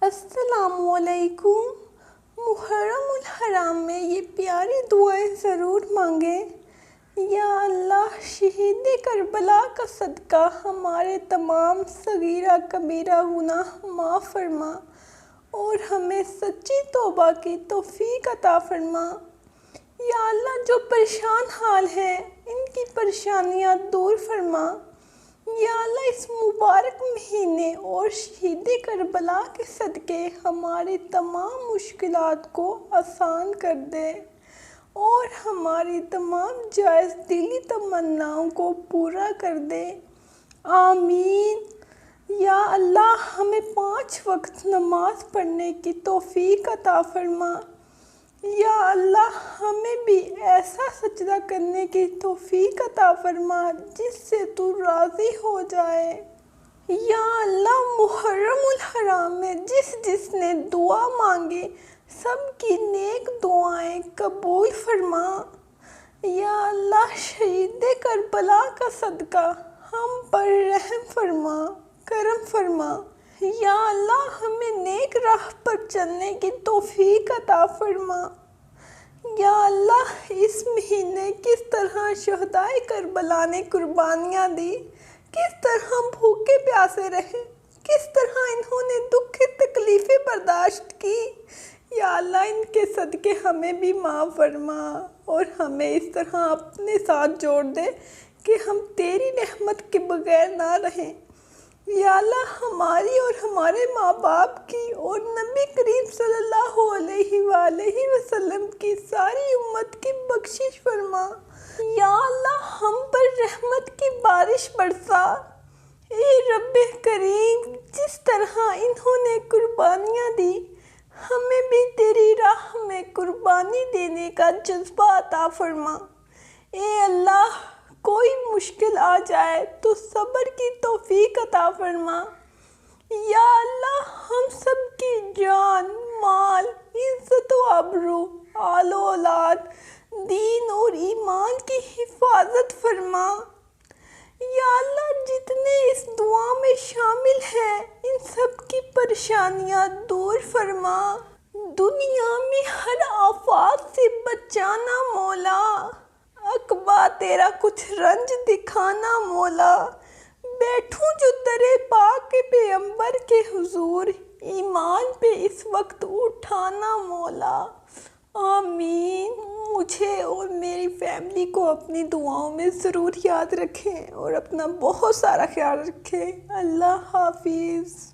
السلام علیکم۔ محرم الحرام میں یہ پیاری دعائیں ضرور مانگیں۔ یا اللہ، شہید کربلا کا صدقہ ہمارے تمام صغیرہ کبیرہ گناہ معاف فرما اور ہمیں سچی توبہ کی توفیق عطا فرما۔ یا اللہ، جو پریشان حال ہیں ان کی پریشانیاں دور فرما۔ یا اللہ، اس مبارک مہینے اور شہید کربلا کے صدقے ہماری تمام مشکلات کو آسان کر دے اور ہماری تمام جائز دلی تمناؤں کو پورا کر دے، آمین۔ یا اللہ، ہمیں 5 وقت نماز پڑھنے کی توفیق عطا فرما۔ یا اللہ، ہمیں بھی ایسا سجدہ کرنے کی توفیق عطا فرما جس سے تو راضی ہو جائے۔ یا اللہ، محرم الحرام میں جس نے دعا مانگی سب کی نیک دعائیں قبول فرما۔ یا اللہ، شہید کربلا کا صدقہ ہم پر رحم فرما، کرم فرما۔ یا اللہ، ہمیں نیک راہ پر چلنے کی توفیق عطا فرما۔ یا اللہ، اس مہینے کس طرح شہدائے کربلا نے قربانیاں دی، کس طرح بھوکے پیاسے رہے، کس طرح انہوں نے دکھ تکلیفیں برداشت کی، یا اللہ ان کے صدقے ہمیں بھی معاف فرما اور ہمیں اس طرح اپنے ساتھ جوڑ دے کہ ہم تیری رحمت کے بغیر نہ رہیں۔ یا اللہ، ہماری اور ہمارے ماں باپ کی اور نبی کریم صلی اللہ علیہ وآلہ وسلم کی ساری امت کی بخشش فرما۔ یا اللہ، ہم پر رحمت کی بارش برسا۔ اے رب کریم، جس طرح انہوں نے قربانیاں دی ہمیں بھی تیری راہ میں قربانی دینے کا جذبہ عطا فرما۔ اے اللہ، کوئی مشکل آ جائے تو صبر کی توفیق عطا فرما۔ یا اللہ، ہم سب کی جان، مال، عزت و آبرو، آل و اولاد، دین اور ایمان کی حفاظت فرما۔ یا اللہ، جتنے اس دعا میں شامل ہیں ان سب کی پریشانیاں دور فرما۔ دنیا میں ہر آفات سے بچانا مولا، عقبہ تیرا کچھ رنج دکھانا مولا۔ بیٹھوں جو درِ پاک پیغمبر کے حضور، ایمان پہ اس وقت اٹھانا مولا، آمین۔ مجھے اور میری فیملی کو اپنی دعاؤں میں ضرور یاد رکھیں اور اپنا بہت سارا خیال رکھیں۔ اللہ حافظ۔